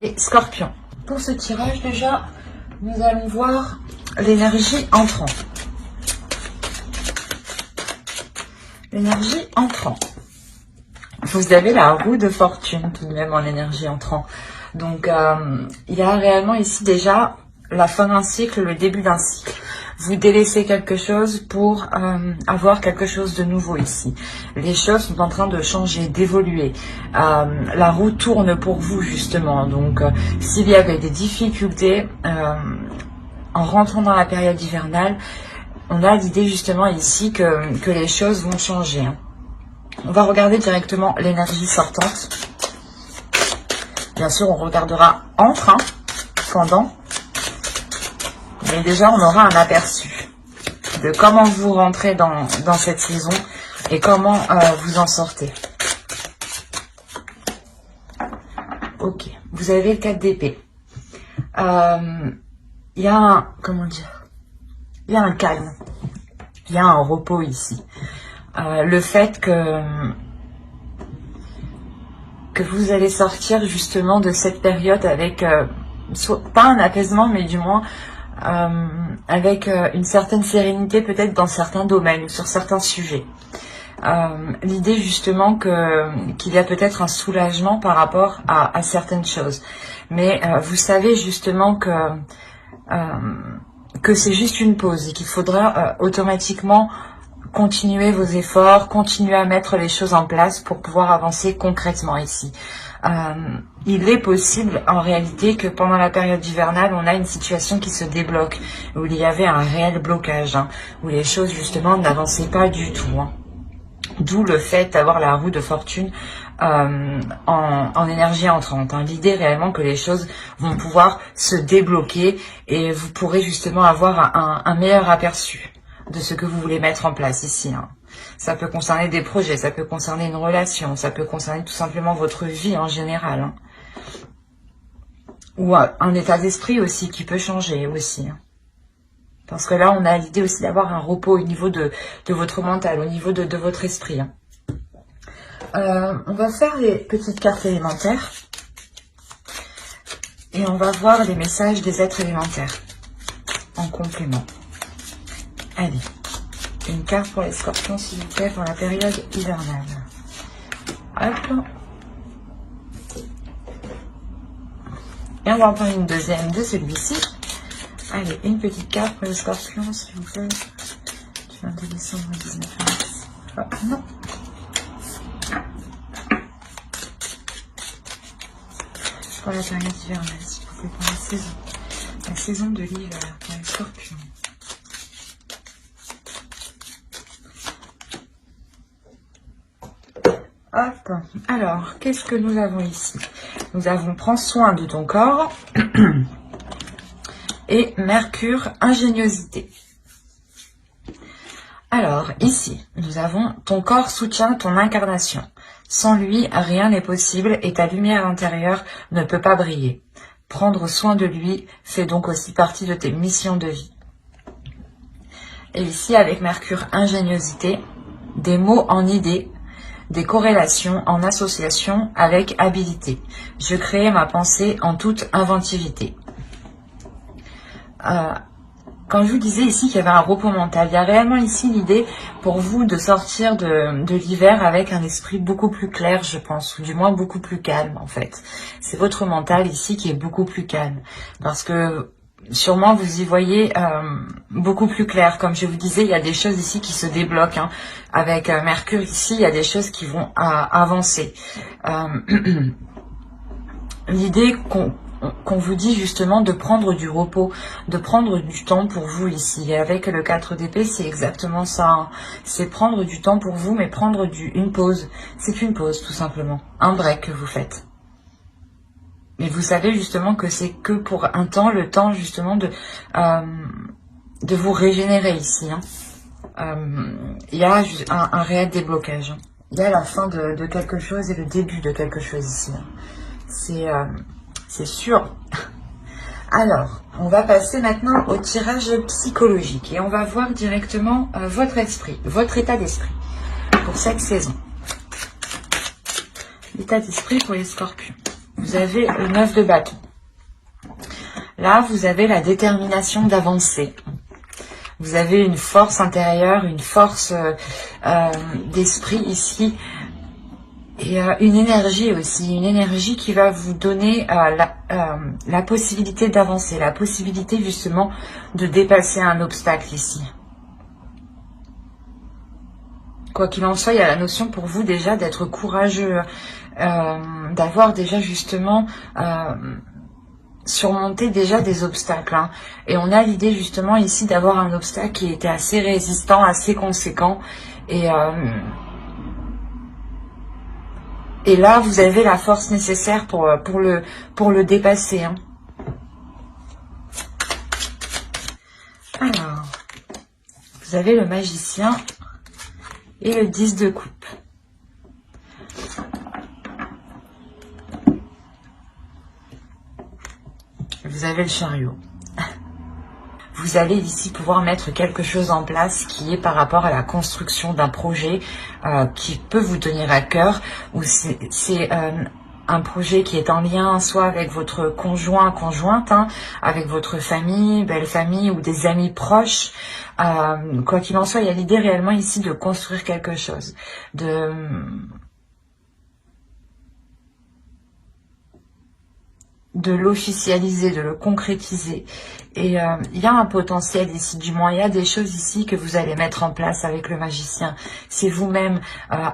Et Scorpion, pour ce tirage déjà, nous allons voir l'énergie entrant. L'énergie entrant. Vous avez la roue de fortune tout de même en énergie entrant. Donc il y a réellement ici déjà la fin d'un cycle, le début d'un cycle. Vous délaissez quelque chose pour avoir quelque chose de nouveau ici. Les choses sont en train de changer, d'évoluer. La roue tourne pour vous justement. Donc s'il y avait des difficultés en rentrant dans la période hivernale, on a l'idée justement ici que les choses vont changer. On va regarder directement l'énergie sortante. Bien sûr, on regardera entre, pendant. Mais déjà, on aura un aperçu de comment vous rentrez dans cette saison et comment vous en sortez. Ok, vous avez le 4 d'épée. Il y a un, comment dire, il y a un calme, il y a un repos ici. Le fait que vous allez sortir justement de cette période avec, pas un apaisement, mais du moins avec une certaine sérénité peut-être dans certains domaines ou sur certains sujets. L'idée justement qu'il y a peut-être un soulagement par rapport à certaines choses. Mais vous savez justement que c'est juste une pause et qu'il faudra automatiquement continuer vos efforts, continuer à mettre les choses en place pour pouvoir avancer concrètement ici. Il est possible en réalité que pendant la période hivernale, on a une situation qui se débloque, où il y avait un réel blocage, où les choses justement n'avançaient pas du tout. D'où le fait d'avoir la roue de fortune en énergie entrante. L'idée réellement que les choses vont pouvoir se débloquer et vous pourrez justement avoir un meilleur aperçu de ce que vous voulez mettre en place ici. Ça peut concerner des projets, ça peut concerner une relation, ça peut concerner tout simplement votre vie en général. Ou un état d'esprit aussi qui peut changer aussi. Parce que là, on a l'idée aussi d'avoir un repos au niveau de votre mental, au niveau de votre esprit. On va faire les petites cartes élémentaires. Et on va voir les messages des êtres élémentaires en complément. Allez, une carte pour les scorpions, s'il vous plaît, pour la période hivernale. Hop. Et on va en prendre une deuxième de celui-ci. Allez, une petite carte pour les scorpions, s'il vous plaît. Du 22 décembre au 19 mars. Hop, non. Pour la période hivernale, s'il vous plaît, pour la saison. La saison de l'hiver, pour les scorpions. Hop, alors, qu'est-ce que nous avons ici? Nous avons prends soin de ton corps et Mercure, ingéniosité. Alors, ici, nous avons ton corps soutient ton incarnation. Sans lui, rien n'est possible et ta lumière intérieure ne peut pas briller. Prendre soin de lui fait donc aussi partie de tes missions de vie. Et ici, avec Mercure, ingéniosité, des mots en idées, des corrélations en association avec habilité. Je crée ma pensée en toute inventivité. Quand je vous disais ici qu'il y avait un repos mental, il y a réellement ici l'idée pour vous de sortir de l'hiver avec un esprit beaucoup plus clair, je pense, ou du moins beaucoup plus calme en fait. C'est votre mental ici qui est beaucoup plus calme. Parce que sûrement vous y voyez beaucoup plus clair. Comme je vous disais, il y a des choses ici qui se débloquent. Avec Mercure ici, il y a des choses qui vont avancer. L'idée qu'on vous dit justement de prendre du repos, de prendre du temps pour vous ici. Et avec le 4 d'épée, c'est exactement ça. C'est prendre du temps pour vous, mais prendre une pause. C'est une pause tout simplement. Un break que vous faites. Mais vous savez justement que c'est que pour un temps, le temps justement de vous régénérer ici. Il y a un réel déblocage. Il y a la fin de quelque chose et le début de quelque chose ici. C'est sûr. Alors, on va passer maintenant au tirage psychologique. Et on va voir directement votre esprit, votre état d'esprit pour cette saison. L'état d'esprit pour les scorpions. vous avez le 9 de bâton. Là, vous avez la détermination d'avancer. Vous avez une force intérieure, une force d'esprit ici. Et une énergie aussi, une énergie qui va vous donner la possibilité d'avancer, la possibilité justement de dépasser un obstacle ici. Quoi qu'il en soit, il y a la notion pour vous déjà d'être courageux, d'avoir déjà justement surmonté déjà des obstacles. Hein. Et on a l'idée justement ici d'avoir un obstacle qui était assez résistant, assez conséquent. Et là, vous avez la force nécessaire pour le dépasser. Hein. Alors, vous avez le magicien et le 10 de coupe. Vous avez le chariot. Vous allez ici pouvoir mettre quelque chose en place qui est par rapport à la construction d'un projet qui peut vous tenir à cœur, ou c'est un projet qui est en lien soit avec votre conjoint, conjointe, hein, avec votre famille, belle famille ou des amis proches. Quoi qu'il en soit, il y a l'idée réellement ici de construire quelque chose, de l'officialiser, de le concrétiser. Et il y a un potentiel ici, du moins il y a des choses ici que vous allez mettre en place avec le magicien. C'est vous-même.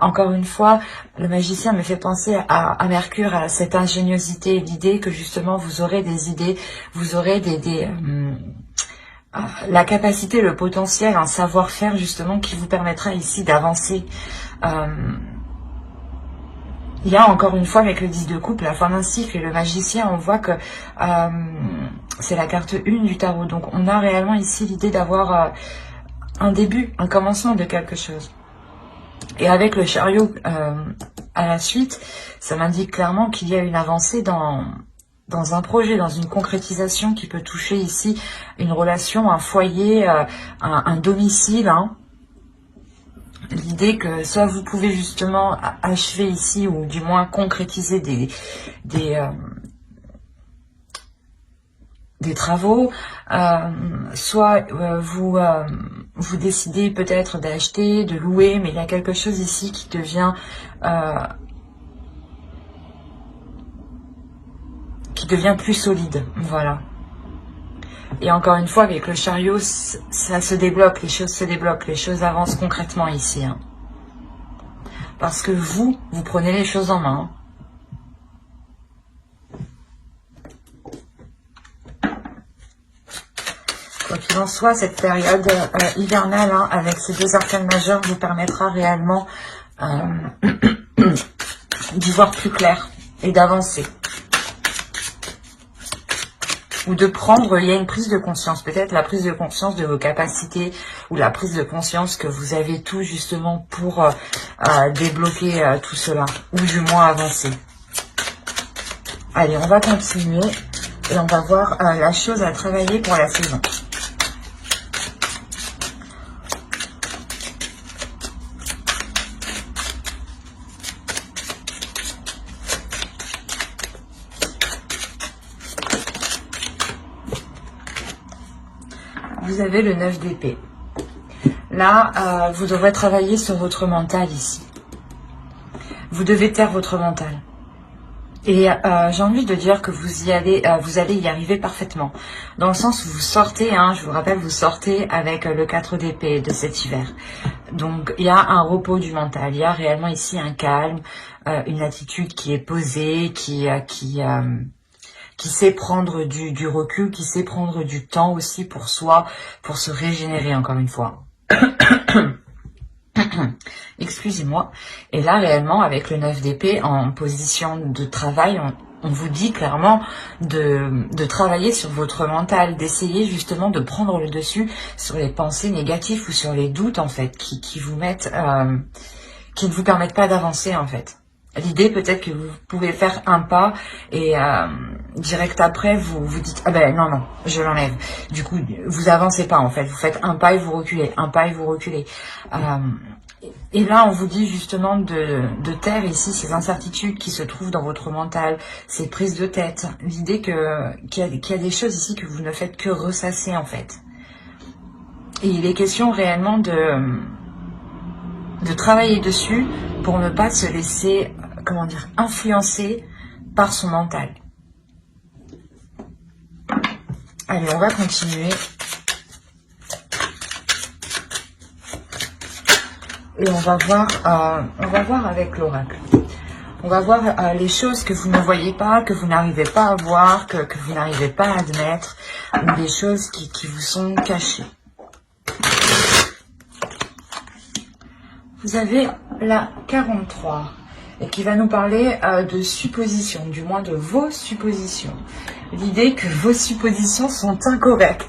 Encore une fois, le magicien me fait penser à Mercure, à cette ingéniosité, l'idée que justement vous aurez des idées, vous aurez la capacité, le potentiel, un savoir-faire justement qui vous permettra ici d'avancer. Il y a encore une fois avec le 10 de coupe, la fin d'un cycle et le magicien, on voit que c'est la carte 1 du tarot. Donc on a réellement ici l'idée d'avoir un début, un commencement de quelque chose. Et avec le chariot à la suite, ça m'indique clairement qu'il y a une avancée dans un projet, dans une concrétisation qui peut toucher ici une relation, un foyer, un domicile, hein. L'idée que soit vous pouvez justement achever ici, ou du moins concrétiser des travaux, soit vous décidez peut-être d'acheter, de louer, mais il y a quelque chose ici qui devient plus solide, voilà. Et encore une fois, avec le chariot, ça se débloque, les choses se débloquent, les choses avancent concrètement ici. Hein. Parce que vous prenez les choses en main. Quoi qu'il en soit, cette période hivernale, hein, avec ces deux arcanes majeures, vous permettra réellement d'y voir plus clair et d'avancer. Ou de prendre, il y a une prise de conscience, peut-être la prise de conscience de vos capacités, ou la prise de conscience que vous avez tout justement pour débloquer tout cela, ou du moins avancer. Allez, on va continuer, et on va voir la chose à travailler pour la saison. Vous avez le 9 d'épée. Là, vous devrez travailler sur votre mental ici. Vous devez taire votre mental. Et j'ai envie de dire que vous allez y arriver parfaitement. Dans le sens où vous sortez, hein, je vous rappelle, vous sortez avec le 4 d'épée de cet hiver. Donc, il y a un repos du mental. Il y a réellement ici un calme, une attitude qui est posée, qui sait prendre du recul, qui sait prendre du temps aussi pour soi, pour se régénérer encore une fois. Excusez-moi. Et là, réellement, avec le 9 d'épée en position de travail, on vous dit clairement de travailler sur votre mental, d'essayer justement de prendre le dessus sur les pensées négatives ou sur les doutes, en fait, qui vous mettent, qui ne vous permettent pas d'avancer, en fait. L'idée peut-être que vous pouvez faire un pas et direct après vous dites ah ben non je l'enlève. Du coup vous avancez pas en fait, vous faites un pas et vous reculez, un pas et vous reculez. Et là, on vous dit justement de taire ici ces incertitudes qui se trouvent dans votre mental, ces prises de tête. L'idée qu'il y a des choses ici que vous ne faites que ressasser en fait. Et il est question réellement de travailler dessus pour ne pas se laisser, comment dire, influencer par son mental. Allez, on va continuer. Et on va voir avec l'oracle. On va voir les choses que vous ne voyez pas, que vous n'arrivez pas à voir, que vous n'arrivez pas à admettre, ou des choses qui vous sont cachées. Vous avez la 43 et qui va nous parler de suppositions, du moins de vos suppositions. L'idée que vos suppositions sont incorrectes.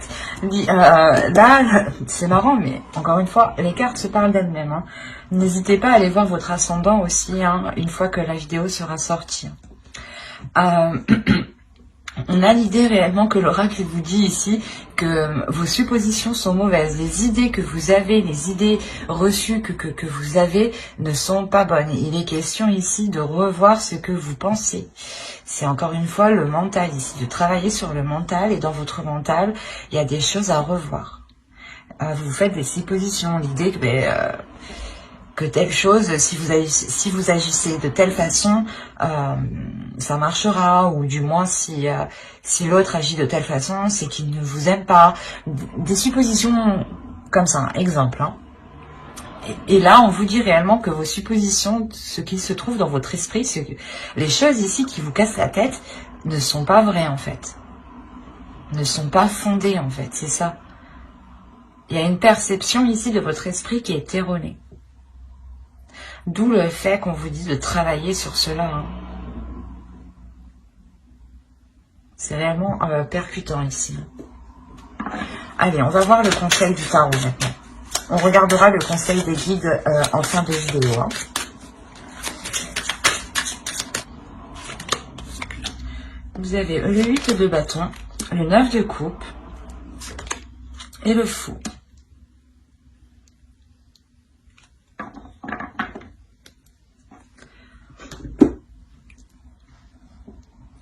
Là, c'est marrant, mais encore une fois, les cartes se parlent d'elles-mêmes. Hein. N'hésitez pas à aller voir votre ascendant aussi, hein, une fois que la vidéo sera sortie. On a l'idée réellement que l'oracle vous dit ici que vos suppositions sont mauvaises. Les idées que vous avez, les idées reçues que vous avez ne sont pas bonnes. Il est question ici de revoir ce que vous pensez. C'est encore une fois le mental ici, de travailler sur le mental. Et dans votre mental, il y a des choses à revoir. Vous faites des suppositions. L'idée que telle chose, si vous agissez de telle façon, ça marchera, ou du moins si l'autre agit de telle façon, c'est qu'il ne vous aime pas. Des suppositions comme ça, exemple. Hein. Et là, on vous dit réellement que vos suppositions, ce qui se trouve dans votre esprit, les choses ici qui vous cassent la tête, ne sont pas vraies en fait. Ne sont pas fondées en fait, c'est ça. Il y a une perception ici de votre esprit qui est erronée. D'où le fait qu'on vous dit de travailler sur cela. Hein. C'est réellement percutant ici. Allez, on va voir le conseil du tarot maintenant. On regardera le conseil des guides en fin de vidéo. Hein. Vous avez le 8 de bâton, le 9 de coupe et le fou.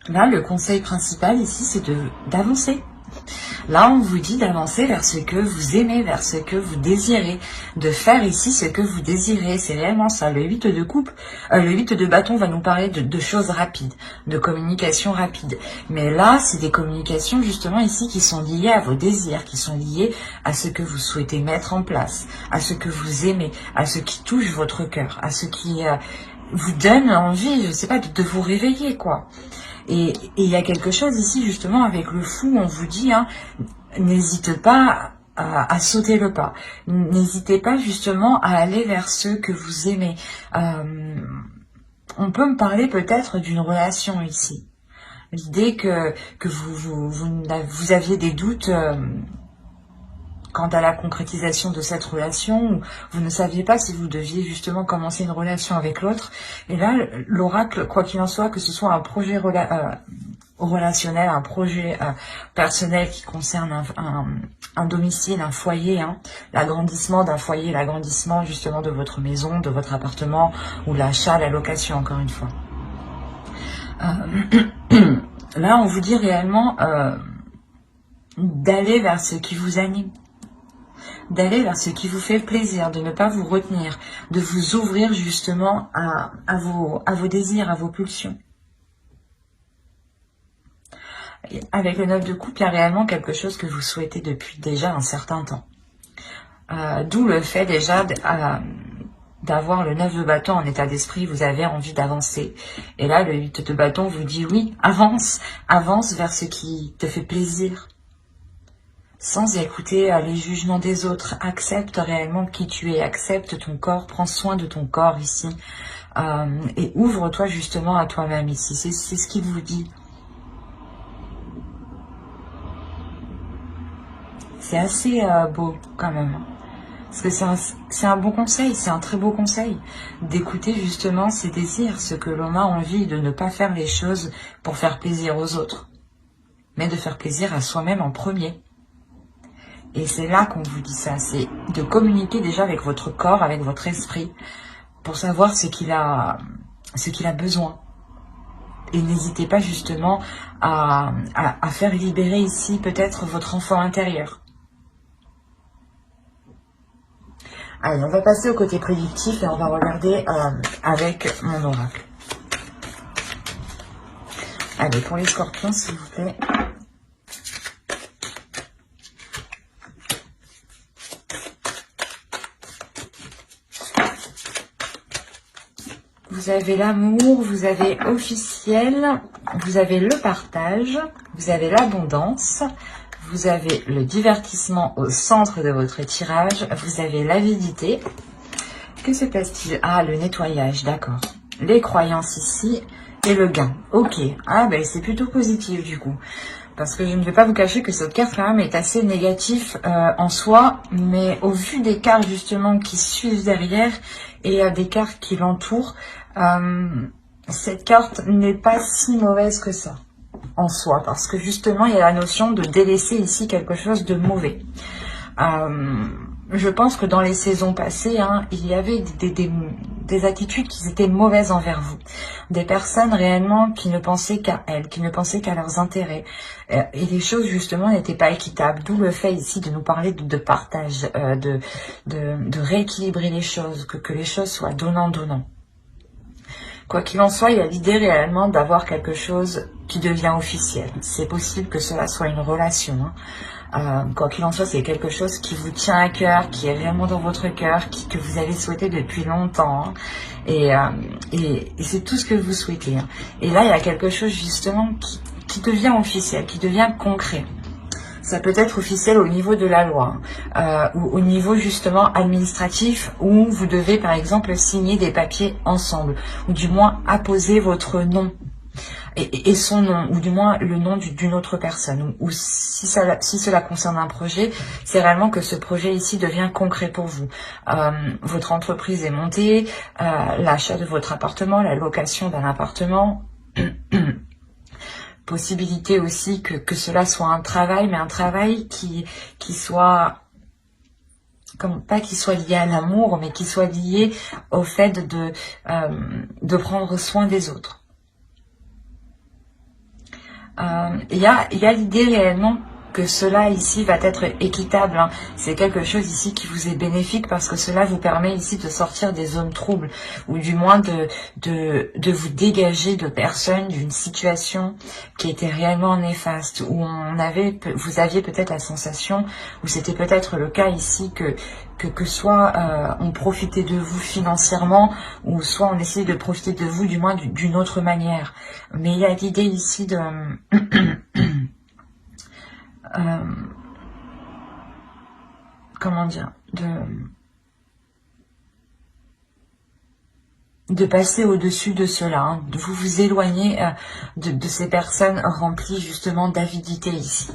Là, le conseil principal ici, c'est d'avancer. Là, on vous dit d'avancer vers ce que vous aimez, vers ce que vous désirez, de faire ici ce que vous désirez. C'est réellement ça. Le 8 de coupe, le 8 de bâton va nous parler de choses rapides, de communication rapide. Mais là, c'est des communications justement ici qui sont liées à vos désirs, qui sont liées à ce que vous souhaitez mettre en place, à ce que vous aimez, à ce qui touche votre cœur, à ce qui vous donne envie, je sais pas, de vous réveiller, quoi. Et il y a quelque chose ici, justement, avec le fou, on vous dit, hein, n'hésite pas à sauter le pas. N'hésitez pas, justement, à aller vers ceux que vous aimez. On peut me parler peut-être d'une relation ici. L'idée que vous aviez des doutes quant à la concrétisation de cette relation, où vous ne saviez pas si vous deviez justement commencer une relation avec l'autre. Et là, l'oracle, quoi qu'il en soit, que ce soit un projet relationnel, un projet personnel qui concerne un domicile, un foyer, hein, l'agrandissement d'un foyer, l'agrandissement justement de votre maison, de votre appartement, ou l'achat, la location, encore une fois. Là, on vous dit réellement d'aller vers ce qui vous anime, d'aller vers ce qui vous fait plaisir, de ne pas vous retenir, de vous ouvrir justement à vos désirs, à vos pulsions. Et avec le 9 de coupe, il y a réellement quelque chose que vous souhaitez depuis déjà un certain temps. D'où le fait déjà d'avoir le 9 de bâton en état d'esprit, vous avez envie d'avancer. Et là, le 8 de bâton vous dit oui, avance vers ce qui te fait plaisir. Sans écouter les jugements des autres, accepte réellement qui tu es, accepte ton corps, prends soin de ton corps ici, et ouvre-toi justement à toi-même ici, c'est ce qu'il vous dit. C'est assez beau quand même, parce que c'est un bon conseil, c'est un très beau conseil, d'écouter justement ses désirs, ce que l'on a envie, de ne pas faire les choses pour faire plaisir aux autres, mais de faire plaisir à soi-même en premier. Et c'est là qu'on vous dit ça, c'est de communiquer déjà avec votre corps, avec votre esprit, pour savoir ce qu'il a besoin. Et n'hésitez pas justement à faire libérer ici peut-être votre enfant intérieur. Allez, on va passer au côté prédictif et on va regarder avec mon oracle. Allez, pour les scorpions, s'il vous plaît. Vous avez l'amour, vous avez officiel, vous avez le partage, vous avez l'abondance, vous avez le divertissement au centre de votre tirage, vous avez l'avidité. Que se passe-t-il? Ah, le nettoyage, d'accord. Les croyances ici et le gain. Ok, ah ben c'est plutôt positif du coup. Parce que je ne vais pas vous cacher que cette carte quand même est assez négative en soi, mais au vu des cartes justement qui suivent derrière et des cartes qui l'entourent, cette carte n'est pas si mauvaise que ça en soi, parce que justement il y a la notion de délaisser ici quelque chose de mauvais. Je pense que dans les saisons passées, il y avait des attitudes qui étaient mauvaises envers vous. Des personnes réellement qui ne pensaient qu'à elles, qui ne pensaient qu'à leurs intérêts. Et les choses justement n'étaient pas équitables. D'où le fait ici de nous parler de partage, de rééquilibrer les choses, que les choses soient donnant-donnant. Quoi qu'il en soit, il y a l'idée réellement d'avoir quelque chose qui devient officiel. C'est possible que cela soit une relation. Quoi qu'il en soit, c'est quelque chose qui vous tient à cœur, qui est réellement dans votre cœur, que vous avez souhaité depuis longtemps. Et c'est tout ce que vous souhaitez. Et là, il y a quelque chose justement qui devient officiel, qui devient concret. Ça peut être officiel au niveau de la loi, ou au niveau justement administratif, où vous devez par exemple signer des papiers ensemble, ou du moins apposer votre nom et son nom, ou du moins le nom d'une autre personne. Ou si cela concerne un projet, c'est réellement que ce projet ici devient concret pour vous. Votre entreprise est montée, l'achat de votre appartement, la location d'un appartement. Possibilité aussi que cela soit un travail, mais un travail qui soit, pas qui soit lié à l'amour, mais qui soit lié au fait de prendre soin des autres. Il y a l'idée réellement que cela ici va être équitable. C'est quelque chose ici qui vous est bénéfique parce que cela vous permet ici de sortir des zones troubles ou du moins de vous dégager de personnes, d'une situation qui était réellement néfaste, où vous aviez peut-être la sensation, ou c'était peut-être le cas ici que soit on profitait de vous financièrement, ou soit on essayait de profiter de vous du moins d'une autre manière. Mais il y a l'idée ici de comment dire, de passer au-dessus de cela, de vous éloigner de ces personnes remplies justement d'avidité ici.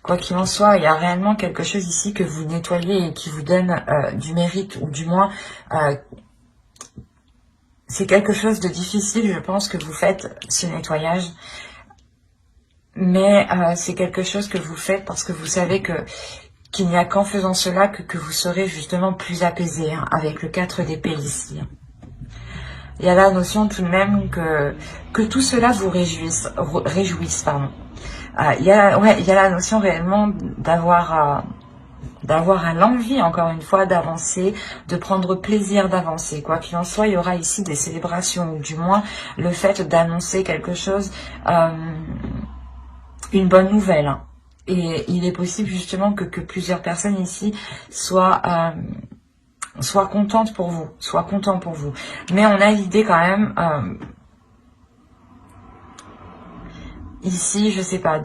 Quoi qu'il en soit, il y a réellement quelque chose ici que vous nettoyez et qui vous donne du mérite, ou du moins c'est quelque chose de difficile, je pense, que vous faites ce nettoyage. Mais c'est quelque chose que vous faites parce que vous savez qu'il n'y a qu'en faisant cela que vous serez justement plus apaisé, avec le 4 d'épée ici. Il y a la notion tout de même que tout cela vous réjouisse, pardon. Il y a la notion réellement d'avoir l'envie, encore une fois, d'avancer, de prendre plaisir d'avancer. Quoi qu'il en soit, il y aura ici des célébrations, ou du moins le fait d'annoncer quelque chose, une bonne nouvelle. Et il est possible justement que plusieurs personnes ici soient contentes pour vous, soient contents pour vous. Mais on a l'idée quand même, ici, je sais pas,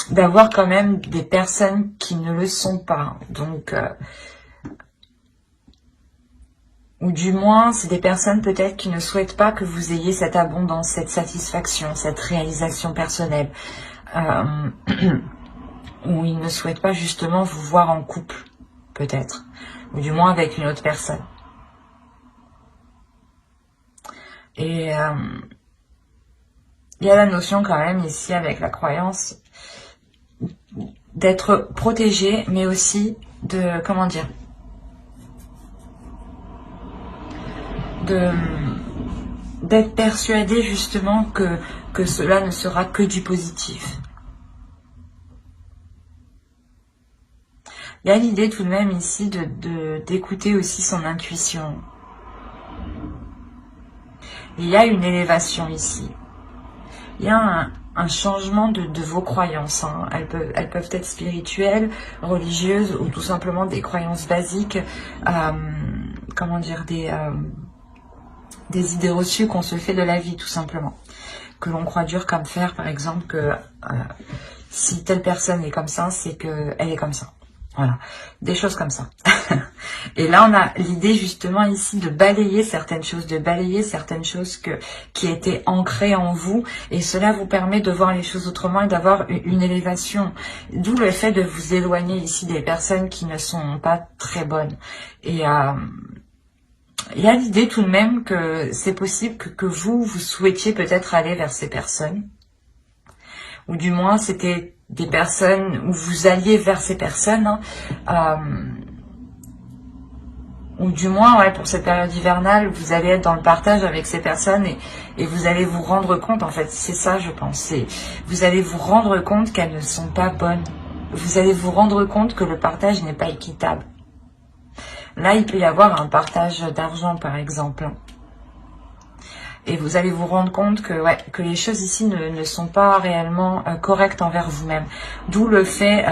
d'avoir quand même des personnes qui ne le sont pas. Donc, ou du moins, c'est des personnes peut-être qui ne souhaitent pas que vous ayez cette abondance, cette satisfaction, cette réalisation personnelle. Ou ils ne souhaitent pas justement vous voir en couple, peut-être. Ou du moins avec une autre personne. Et il y a la notion quand même ici avec la croyance d'être protégé, mais aussi de, comment dire, d'être persuadé justement que cela ne sera que du positif. Il y a l'idée tout de même ici d'écouter aussi son intuition. Il y a une élévation ici. Il y a un changement de vos croyances. Hein. Elles peuvent être spirituelles, religieuses ou tout simplement des croyances basiques. Comment dire, des idées reçues qu'on se fait de la vie tout simplement. Que l'on croit dur comme fer, par exemple, que si telle personne est comme ça, c'est qu'elle est comme ça. Voilà, des choses comme ça. Et là, on a l'idée justement ici de balayer certaines choses, qui étaient ancrées en vous. Et cela vous permet de voir les choses autrement et d'avoir une élévation. D'où le fait de vous éloigner ici des personnes qui ne sont pas très bonnes. Et il y a l'idée tout de même que c'est possible que vous souhaitiez peut-être aller vers ces personnes. Ou du moins, c'était des personnes où vous alliez vers ces personnes. Hein. Ou du moins, ouais, pour cette période hivernale, vous allez être dans le partage avec ces personnes et vous allez vous rendre compte, en fait, c'est ça, je pense. Vous allez vous rendre compte qu'elles ne sont pas bonnes. Vous allez vous rendre compte que le partage n'est pas équitable. Là, il peut y avoir un partage d'argent, par exemple. Et vous allez vous rendre compte que, ouais, que les choses ici ne sont pas réellement correctes envers vous-même. D'où le fait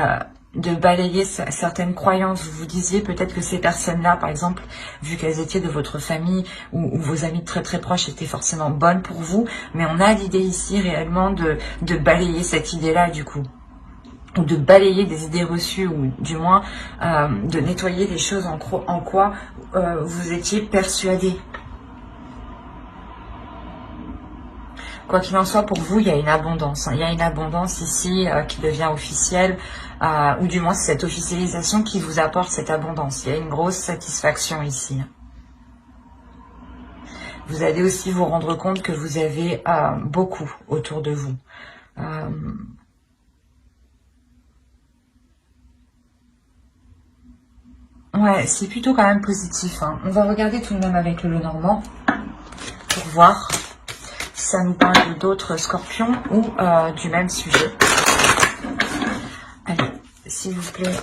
de balayer certaines croyances. Vous vous disiez peut-être que ces personnes-là, par exemple, vu qu'elles étaient de votre famille ou vos amis très très proches étaient forcément bonnes pour vous. Mais on a l'idée ici réellement de balayer cette idée-là du coup. Ou de balayer des idées reçues, ou du moins de nettoyer les choses en quoi vous étiez persuadé. Quoi qu'il en soit, pour vous, il y a une abondance. Hein. Il y a une abondance ici qui devient officielle, ou du moins c'est cette officialisation qui vous apporte cette abondance. Il y a une grosse satisfaction ici. Vous allez aussi vous rendre compte que vous avez beaucoup autour de vous. Ouais, c'est plutôt quand même positif. Hein. On va regarder tout de même avec le Lenormand pour voir si ça nous parle d'autres scorpions ou du même sujet. Allez, s'il vous plaît,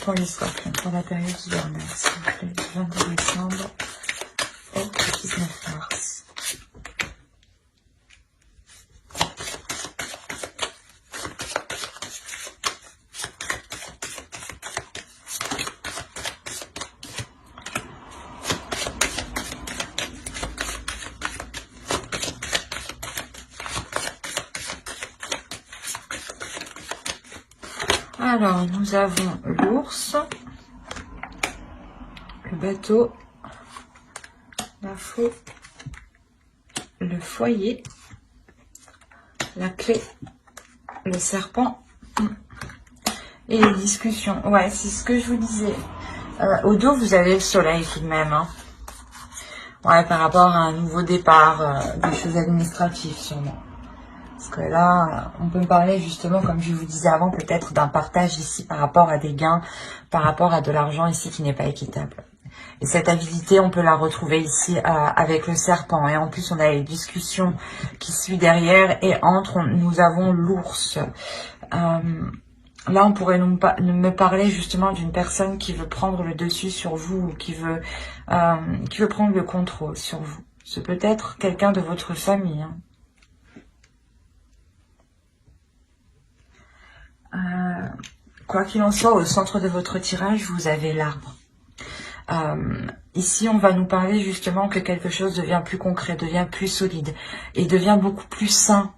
pour les scorpions, pour la période hivernale, s'il vous plaît, du 22 décembre au 19 mars. Alors, nous avons l'ours, le bateau, la faux, le foyer, la clé, le serpent et les discussions. Ouais, c'est ce que je vous disais. Au dos, vous avez le soleil tout de même. Hein. Ouais, par rapport à un nouveau départ, des choses administratives sûrement. Parce que là, on peut me parler justement, comme je vous disais avant, peut-être d'un partage ici par rapport à des gains, par rapport à de l'argent ici qui n'est pas équitable. Et cette habilité, on peut la retrouver ici avec le serpent. Et en plus, on a les discussions qui suivent derrière. Et entre, nous avons l'ours. Là, on pourrait me parler justement d'une personne qui veut prendre le dessus sur vous, ou qui veut prendre le contrôle sur vous. C'est peut-être quelqu'un de votre famille. Hein. Quoi qu'il en soit, au centre de votre tirage, vous avez l'arbre. Ici, on va nous parler justement que quelque chose devient plus concret, devient plus solide et devient beaucoup plus sain.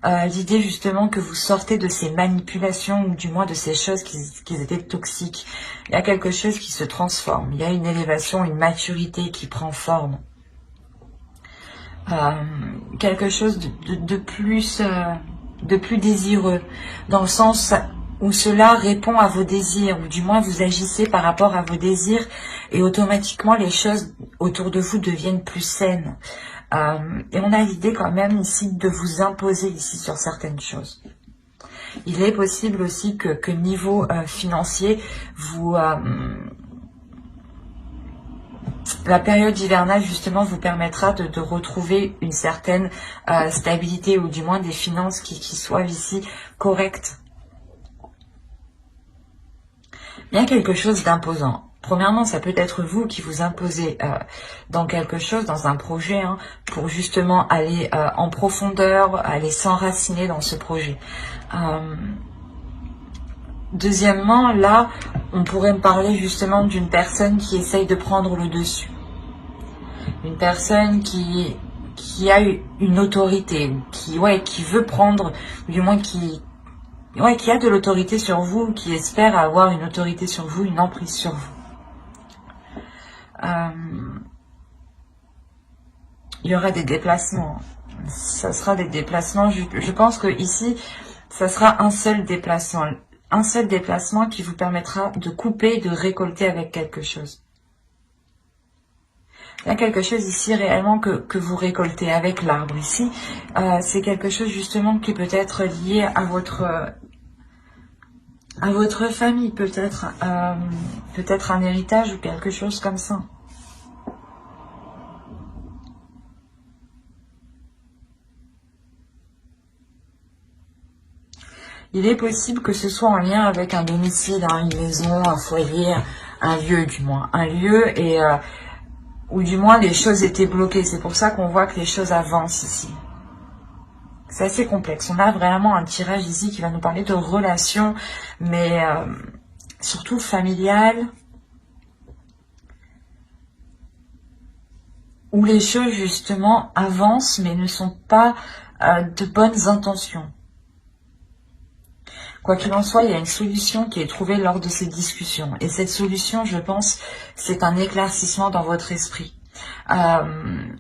L'idée justement que vous sortez de ces manipulations ou du moins de ces choses qui étaient toxiques. Il y a quelque chose qui se transforme. Il y a une élévation, une maturité qui prend forme. Quelque chose de plus désireux, dans le sens où cela répond à vos désirs, ou du moins vous agissez par rapport à vos désirs, et automatiquement les choses autour de vous deviennent plus saines. Et on a l'idée quand même ici de vous imposer ici sur certaines choses. Il est possible aussi que niveau financier, vous... la période hivernale, justement, vous permettra de retrouver une certaine stabilité, ou du moins des finances qui soient ici correctes. Il y a quelque chose d'imposant. Premièrement, ça peut être vous qui vous imposez dans quelque chose, dans un projet, hein, pour justement aller en profondeur, aller s'enraciner dans ce projet. Deuxièmement, là, on pourrait me parler justement d'une personne qui essaye de prendre le dessus. Une personne qui a une autorité, qui veut prendre, ou du moins qui a de l'autorité sur vous, qui espère avoir une autorité sur vous, une emprise sur vous. Il y aura des déplacements. Ça sera des déplacements. Je pense que ici, ça sera un seul déplacement. Un seul déplacement qui vous permettra de couper, de récolter avec quelque chose. Il y a quelque chose ici réellement que vous récoltez avec l'arbre ici. C'est quelque chose justement qui peut être lié à votre famille, peut-être un héritage ou quelque chose comme ça. Il est possible que ce soit en lien avec un domicile, hein, une maison, un foyer, un lieu du moins. Un lieu et ou du moins les choses étaient bloquées. C'est pour ça qu'on voit que les choses avancent ici. C'est assez complexe. On a vraiment un tirage ici qui va nous parler de relations, mais surtout familiales, où les choses justement avancent, mais ne sont pas de bonnes intentions. Quoi qu'il en soit, il y a une solution qui est trouvée lors de ces discussions. Et cette solution, je pense, c'est un éclaircissement dans votre esprit.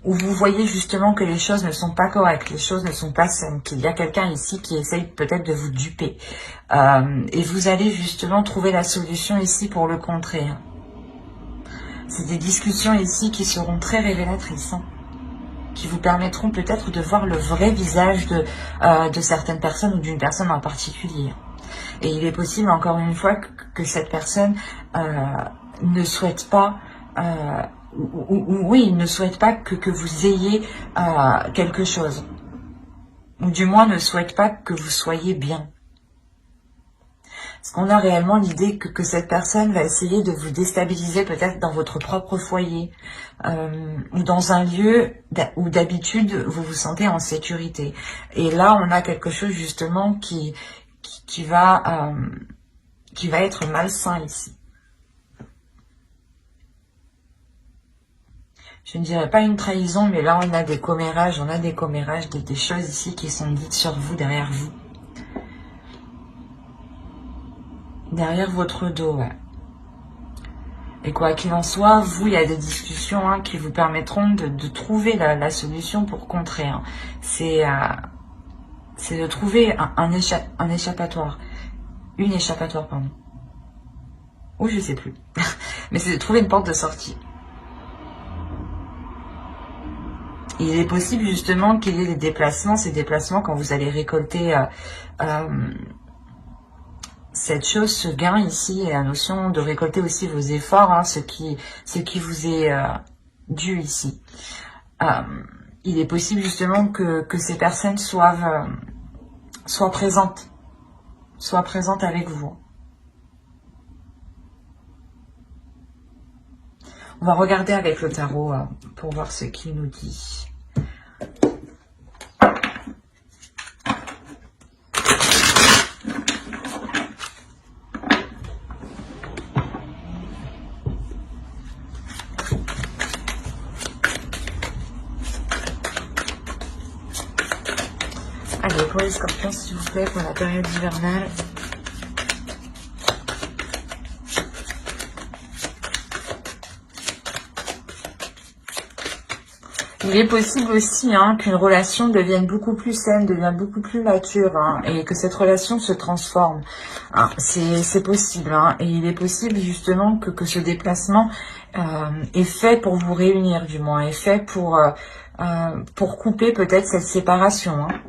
Où vous voyez justement que les choses ne sont pas correctes, les choses ne sont pas saines, qu'il y a quelqu'un ici qui essaye peut-être de vous duper. Et vous allez justement trouver la solution ici pour le contrer. C'est des discussions ici qui seront très révélatrices, hein, qui vous permettront peut-être de voir le vrai visage de certaines personnes ou d'une personne en particulier. Et il est possible, encore une fois, que cette personne ne souhaite pas, il ne souhaite pas que vous ayez quelque chose. Ou du moins ne souhaite pas que vous soyez bien. Parce qu'on a réellement l'idée que cette personne va essayer de vous déstabiliser peut-être dans votre propre foyer ou dans un lieu où d'habitude vous vous sentez en sécurité. Et là, on a quelque chose justement qui va être malsain ici. Je ne dirais pas une trahison, mais là on a des commérages, des choses ici qui sont dites sur vous, derrière vous. Derrière votre dos, ouais. Et quoi qu'il en soit, vous, il y a des discussions hein, qui vous permettront de trouver la solution pour contrer. Hein. C'est de trouver un échappatoire. Une échappatoire, pardon. Ou je sais plus. Mais c'est de trouver une porte de sortie. Il est possible justement qu'il y ait des déplacements. Ces déplacements, quand vous allez récolter cette chose, ce gain ici, et la notion de récolter aussi vos efforts, hein, ce qui vous est dû ici. Il est possible justement que ces personnes soient présentes avec vous. On va regarder avec le tarot pour voir ce qu'il nous dit. Allez, pour les scorpions, s'il vous plaît, pour la période hivernale. Il est possible aussi hein, qu'une relation devienne beaucoup plus saine, devienne beaucoup plus mature, hein, et que cette relation se transforme. Hein, c'est possible, hein, et il est possible justement que ce déplacement est fait pour vous réunir, du moins, est fait pour couper peut-être cette séparation. Hein.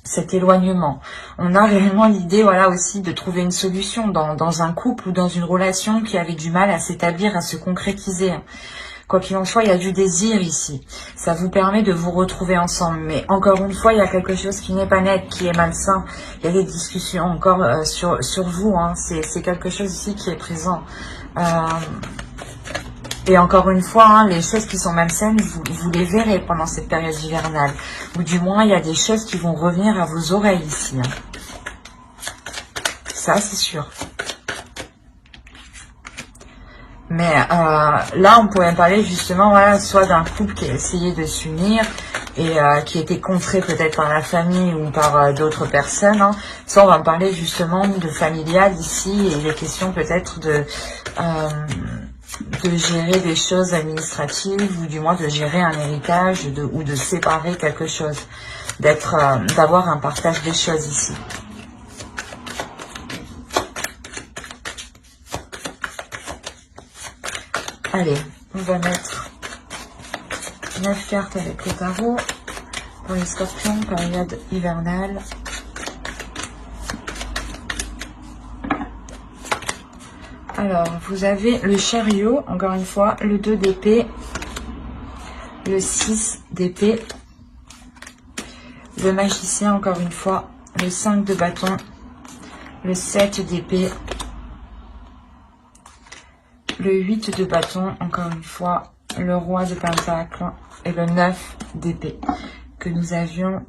cet éloignement. On a réellement l'idée, voilà, aussi de trouver une solution dans un couple ou dans une relation qui avait du mal à s'établir, à se concrétiser. Quoi qu'il en soit, il y a du désir ici. Ça vous permet de vous retrouver ensemble. Mais encore une fois, il y a quelque chose qui n'est pas net, qui est malsain. Il y a des discussions encore sur vous. Hein. C'est quelque chose ici qui est présent. Et encore une fois, hein, les choses qui sont malsaines, vous les verrez pendant cette période hivernale. Ou du moins, il y a des choses qui vont revenir à vos oreilles ici. Hein. Ça, c'est sûr. Mais là, on pourrait parler justement, voilà, soit d'un couple qui a essayé de s'unir et qui était contré peut-être par la famille ou par d'autres personnes. Hein. Soit on va parler justement de familial ici et il est question peut-être de gérer des choses administratives ou du moins de gérer un héritage ou de séparer quelque chose, d'avoir un partage des choses ici. Allez, on va mettre 9 cartes avec le tarot pour les scorpions, période hivernale. Alors, vous avez le chariot, encore une fois, le 2 d'épée, le 6 d'épée, le magicien, encore une fois, le 5 de bâton, le 7 d'épée, le 8 de bâton, encore une fois, le roi de pentacle et le 9 d'épée que nous avions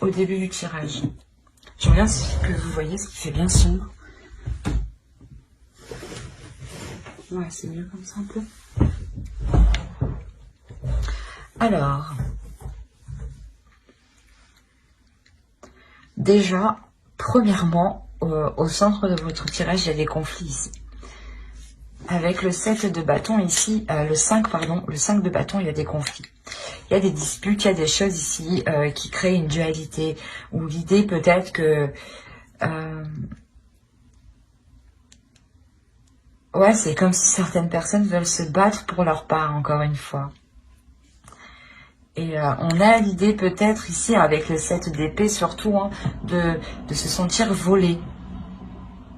au début du tirage. Je regarde si que vous voyez ce qui fait bien sombre. Ouais, c'est mieux comme ça un peu. Alors, déjà, premièrement, au centre de votre tirage, il y a des conflits ici. Avec le 7 de bâton ici, le 5 de bâton, il y a des conflits. Il y a des disputes, il y a des choses ici qui créent une dualité. Ou l'idée peut-être que... ouais, c'est comme si certaines personnes veulent se battre pour leur part, encore une fois. Et on a l'idée peut-être ici, avec le 7 d'épée surtout, hein, de se sentir volée.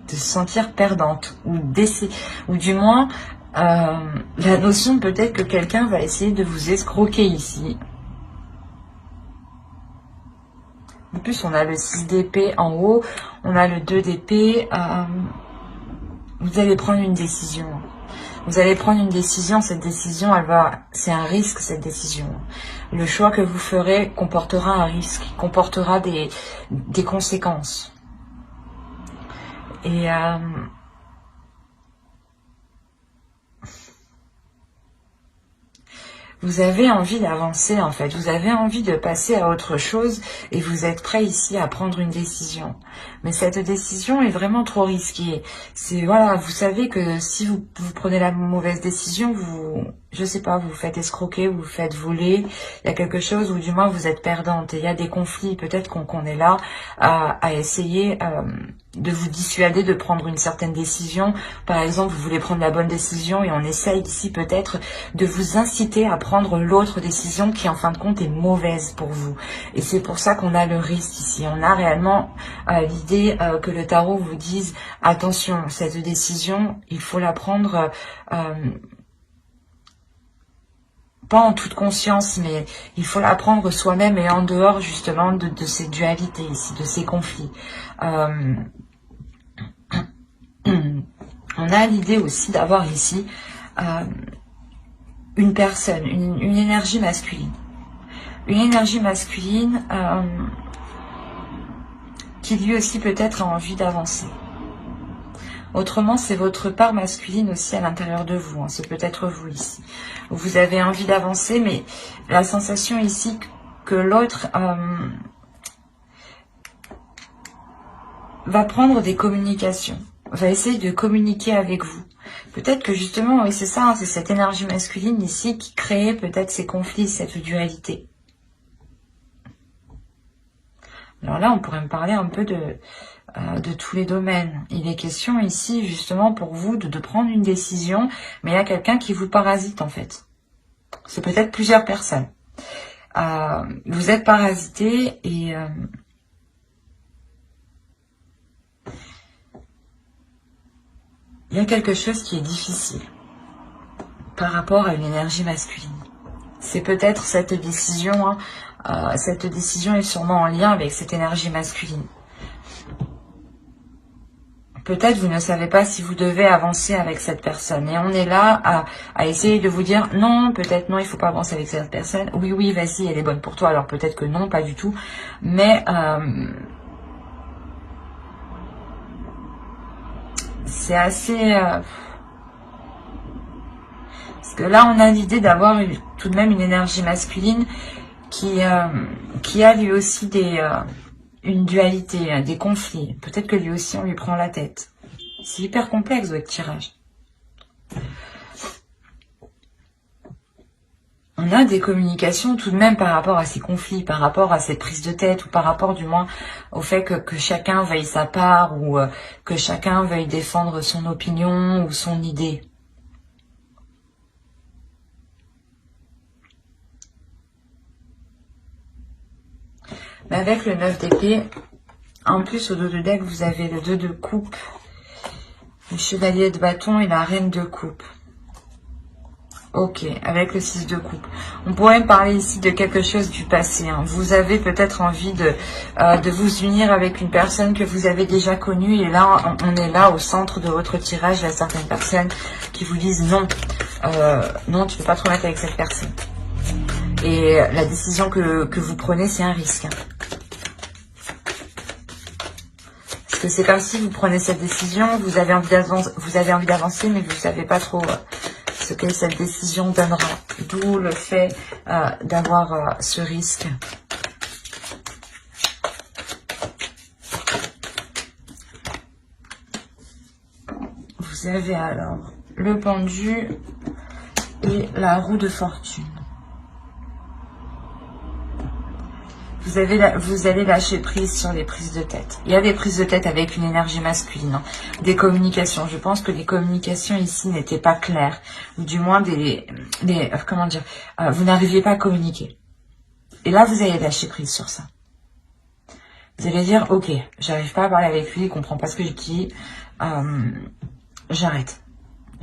De se sentir perdante ou du moins la notion peut-être que quelqu'un va essayer de vous escroquer ici. En plus on a le 6 d'épée en haut, on a le 2 d'épée, vous allez prendre une décision. Vous allez prendre une décision, cette décision, c'est un risque cette décision. Le choix que vous ferez comportera un risque, comportera des conséquences. Et vous avez envie d'avancer en fait, vous avez envie de passer à autre chose et vous êtes prêt ici à prendre une décision. Mais cette décision est vraiment trop risquée. C'est voilà, vous savez que si vous prenez la mauvaise décision, je sais pas, vous vous faites escroquer, vous vous faites voler, il y a quelque chose ou du moins vous êtes perdante et il y a des conflits, peut-être qu'on est là à essayer de vous dissuader de prendre une certaine décision. Par exemple, vous voulez prendre la bonne décision et on essaye ici peut-être de vous inciter à prendre l'autre décision qui en fin de compte est mauvaise pour vous. Et c'est pour ça qu'on a le risque ici. On a réellement l'idée que le tarot vous dise attention, cette décision, il faut la prendre pas en toute conscience, mais il faut la prendre soi-même et en dehors justement de ces dualités ici, de ces conflits. On a l'idée aussi d'avoir ici une personne, une énergie masculine. Une énergie masculine qui lui aussi peut-être a envie d'avancer. Autrement, c'est votre part masculine aussi à l'intérieur de vous. Hein. C'est peut-être vous ici. Vous avez envie d'avancer, mais la sensation ici que l'autre va prendre des communications, va essayer de communiquer avec vous. Peut-être que justement, oui, c'est ça, hein, c'est cette énergie masculine ici qui crée peut-être ces conflits, cette dualité. Alors là, on pourrait me parler un peu de tous les domaines. Il est question ici, justement, pour vous, de prendre une décision, mais il y a quelqu'un qui vous parasite, en fait. C'est peut-être plusieurs personnes. Vous êtes parasité et il y a quelque chose qui est difficile par rapport à une énergie masculine. C'est peut-être cette décision, hein, cette décision est sûrement en lien avec cette énergie masculine. Peut-être vous ne savez pas si vous devez avancer avec cette personne. Et on est là à essayer de vous dire non, peut-être non, il faut pas avancer avec cette personne. Oui, oui, vas-y, elle est bonne pour toi. Alors peut-être que non, pas du tout. Mais c'est assez... parce que là, on a l'idée d'avoir tout de même une énergie masculine qui a lui aussi une dualité, des conflits. Peut-être que lui aussi, on lui prend la tête. C'est hyper complexe, votre tirage. On a des communications tout de même par rapport à ces conflits, par rapport à cette prise de tête, ou par rapport du moins au fait que chacun veuille sa part, ou que chacun veuille défendre son opinion ou son idée. Mais avec le 9 d'épée, en plus au dos de deck, vous avez le 2 de coupe, le chevalier de bâton et la reine de coupe. Ok, avec le 6 de coupe. On pourrait me parler ici de quelque chose du passé. Hein. Vous avez peut-être envie de vous unir avec une personne que vous avez déjà connue. Et là, on est là au centre de votre tirage. Il y a certaines personnes qui vous disent non. Non, tu ne peux pas te remettre avec cette personne. Et la décision que vous prenez, c'est un risque. Parce que c'est comme si vous prenez cette décision, vous avez envie d'avancer, mais vous ne savez pas trop ce que cette décision donnera. D'où le fait d'avoir ce risque. Vous avez alors le pendu et la roue de fortune. Vous allez lâcher prise sur les prises de tête. Il y a des prises de tête avec une énergie masculine. Hein. Des communications. Je pense que les communications ici n'étaient pas claires. Ou du moins comment dire, vous n'arriviez pas à communiquer. Et là, vous allez lâcher prise sur ça. Vous allez dire, ok, j'arrive pas à parler avec lui, il comprend pas ce que je dis. J'arrête.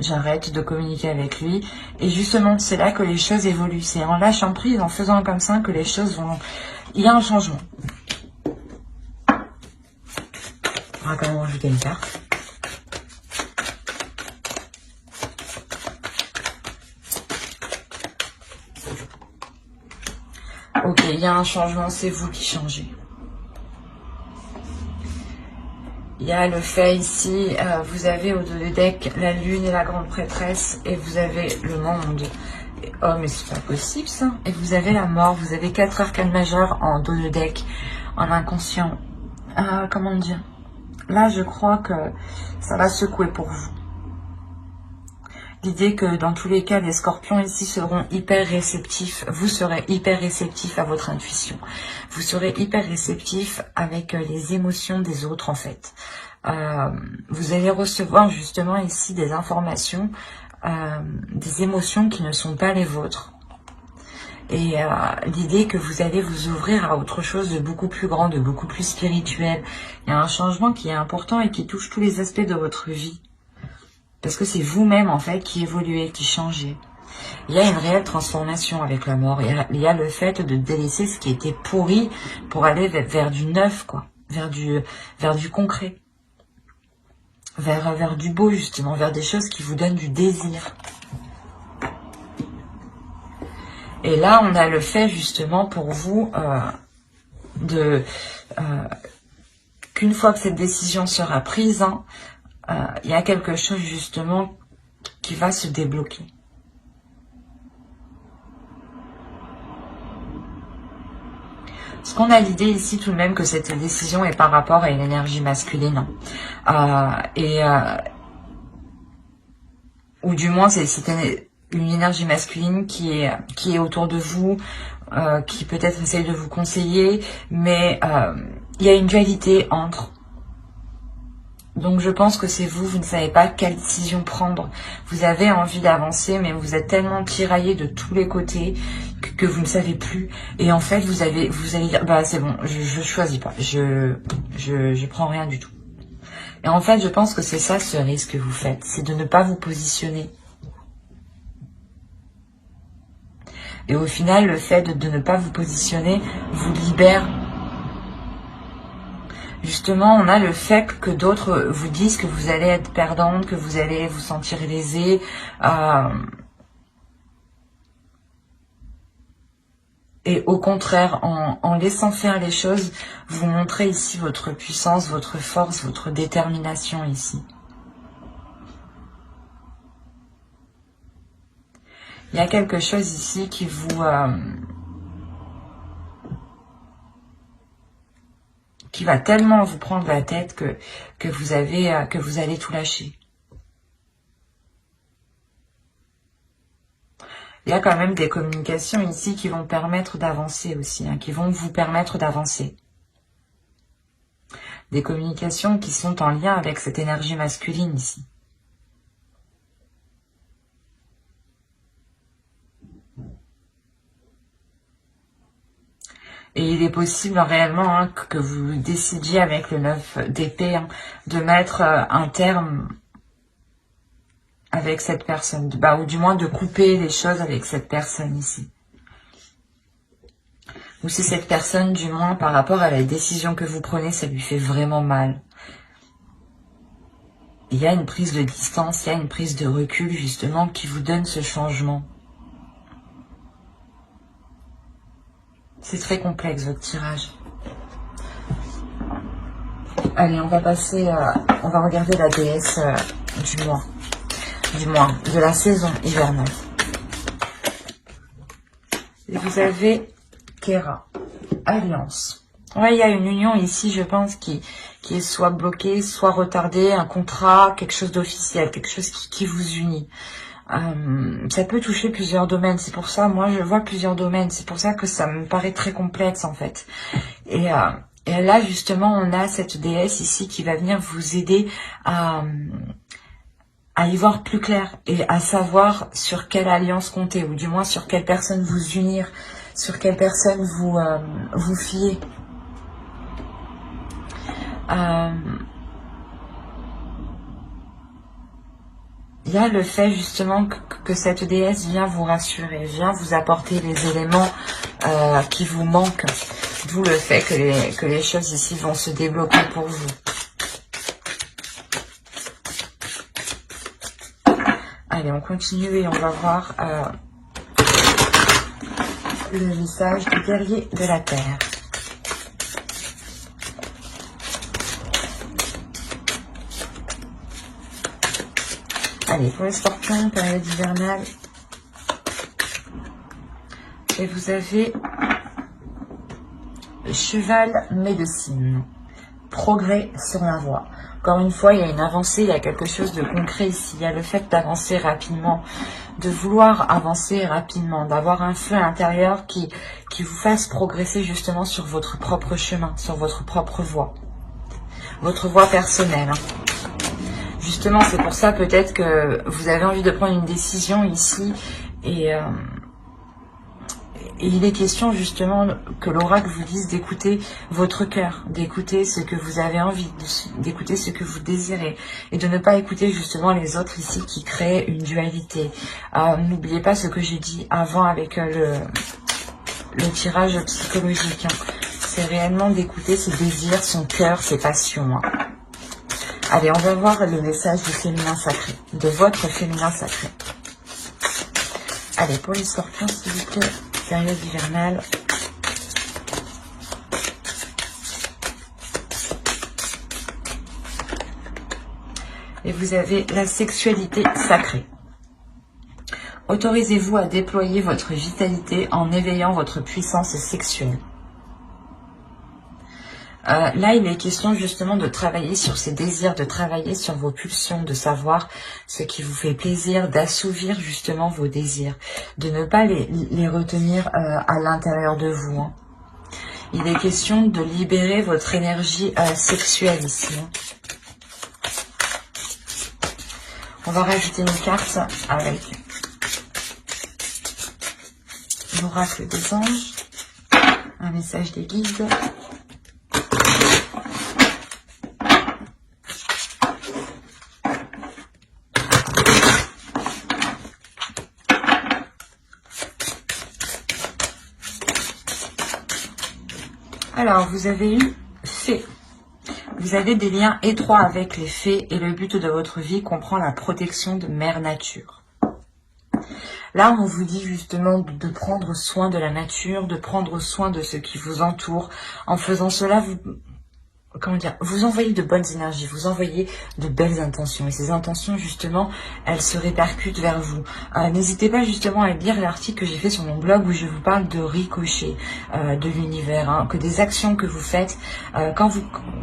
J'arrête de communiquer avec lui. Et justement, c'est là que les choses évoluent. C'est en lâchant prise, en faisant comme ça, que les choses vont... Il y a un changement. On va quand même rajouter une carte. Ok, il y a un changement, c'est vous qui changez. Il y a le fait ici, vous avez au dos de deck la lune et la grande prêtresse, et vous avez le monde. Oh, mais c'est pas possible ça. Et vous avez la mort, vous avez 4 arcanes majeures en dos de deck, en inconscient. Comment dire? Là, je crois que ça va secouer pour vous. L'idée que dans tous les cas, les scorpions ici seront hyper réceptifs. Vous serez hyper réceptifs à votre intuition. Vous serez hyper réceptifs avec les émotions des autres en fait. Vous allez recevoir justement ici des informations, des émotions qui ne sont pas les vôtres. Et l'idée que vous allez vous ouvrir à autre chose de beaucoup plus grand, de beaucoup plus spirituel. Il y a un changement qui est important et qui touche tous les aspects de votre vie. Parce que c'est vous-même, en fait, qui évoluez, qui changez. Il y a une réelle transformation avec la mort. Il y a le fait de délaisser ce qui était pourri pour aller vers du neuf, quoi. Vers du concret. Vers du beau, justement. Vers des choses qui vous donnent du désir. Et là, on a le fait, justement, pour vous, qu'une fois que cette décision sera prise, hein, il y a quelque chose justement qui va se débloquer. Parce qu'on a l'idée ici tout de même que cette décision est par rapport à une énergie masculine. Ou du moins c'est une énergie masculine qui est autour de vous, qui peut-être essaye de vous conseiller, mais il y a une dualité entre Donc je pense que c'est vous, vous ne savez pas quelle décision prendre. Vous avez envie d'avancer, mais vous êtes tellement tiraillé de tous les côtés que vous ne savez plus. Et en fait, vous allez dire, bah c'est bon, je choisis pas, je prends rien du tout. Et en fait, je pense que c'est ça ce risque que vous faites, c'est de ne pas vous positionner. Et au final, le fait de ne pas vous positionner vous libère. Justement, on a le fait que d'autres vous disent que vous allez être perdante, que vous allez vous sentir lésée. Et au contraire, en laissant faire les choses, vous montrez ici votre puissance, votre force, votre détermination ici. Il y a quelque chose ici qui vous... qui va tellement vous prendre la tête que vous allez tout lâcher. Il y a quand même des communications ici qui vont permettre d'avancer aussi, hein, qui vont vous permettre d'avancer. Des communications qui sont en lien avec cette énergie masculine ici. Et il est possible réellement hein, que vous décidiez avec le 9 d'épée hein, de mettre un terme avec cette personne, ou du moins de couper les choses avec cette personne ici. Ou si cette personne, du moins par rapport à la décision que vous prenez, ça lui fait vraiment mal. Il y a une prise de distance, il y a une prise de recul justement qui vous donne ce changement. C'est très complexe votre tirage. Allez, on va passer, on va regarder la déesse du mois, de la saison hivernale. Et vous avez Kera, Alliance. Ouais, il y a une union ici, je pense, qui est soit bloquée, soit retardée, un contrat, quelque chose d'officiel, quelque chose qui vous unit. Ça peut toucher plusieurs domaines, c'est pour ça, moi je vois plusieurs domaines, c'est pour ça que ça me paraît très complexe en fait. Et là justement on a cette déesse ici qui va venir vous aider à y voir plus clair et à savoir sur quelle alliance compter, ou du moins sur quelle personne vous unir, sur quelle personne vous fier. Il y a le fait justement que cette déesse vient vous rassurer, vient vous apporter les éléments qui vous manquent. D'où le fait que les choses ici vont se débloquer pour vous. Allez, on continue et on va voir le message du guerrier de la terre. Allez, pour les scorpions, période hivernale. Et vous avez le cheval médecine. Progrès sur la voie. Encore une fois, il y a une avancée, il y a quelque chose de concret ici. Il y a le fait d'avancer rapidement, de vouloir avancer rapidement, d'avoir un feu intérieur qui vous fasse progresser justement sur votre propre chemin, sur votre propre voie. Votre voie personnelle. Justement, c'est pour ça peut-être que vous avez envie de prendre une décision ici et il est question justement que l'oracle vous dise d'écouter votre cœur, d'écouter ce que vous avez envie, d'écouter ce que vous désirez et de ne pas écouter justement les autres ici qui créent une dualité. N'oubliez pas ce que j'ai dit avant avec le tirage psychologique. Hein. C'est réellement d'écouter ses désirs, son cœur, ses passions. Hein. Allez, on va voir le message du féminin sacré, de votre féminin sacré. Allez, pour les scorpions, s'il vous plaît, période hivernale. Et vous avez la sexualité sacrée. Autorisez-vous à déployer votre vitalité en éveillant votre puissance sexuelle. Là, il est question justement de travailler sur ces désirs, de travailler sur vos pulsions, de savoir ce qui vous fait plaisir, d'assouvir justement vos désirs, de ne pas les retenir à l'intérieur de vous. Hein. Il est question de libérer votre énergie sexuelle ici. Hein. On va rajouter une carte avec l'oracle des anges, un message des guides. Alors, vous avez eu fée. Vous avez des liens étroits avec les fées et le but de votre vie comprend la protection de Mère Nature. Là, on vous dit justement de prendre soin de la nature, de prendre soin de ce qui vous entoure. En faisant cela, vous envoyez de bonnes énergies, vous envoyez de belles intentions. Et ces intentions, justement, elles se répercutent vers vous. N'hésitez pas justement à lire l'article que j'ai fait sur mon blog où je vous parle de ricochet de l'univers. Hein, que des actions que vous faites, quand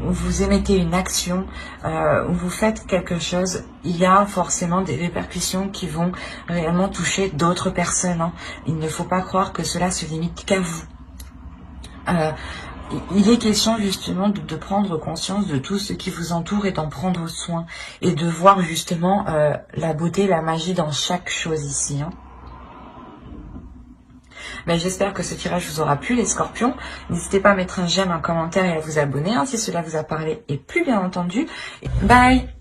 vous émettez une action, ou vous faites quelque chose, il y a forcément des répercussions qui vont réellement toucher d'autres personnes. Hein. Il ne faut pas croire que cela se limite qu'à vous. Il est question justement de prendre conscience de tout ce qui vous entoure et d'en prendre soin. Et de voir justement la beauté, la magie dans chaque chose ici. Hein. Mais j'espère que ce tirage vous aura plu les scorpions. N'hésitez pas à mettre un j'aime, un commentaire et à vous abonner hein, si cela vous a parlé. Et plus bien entendu, bye!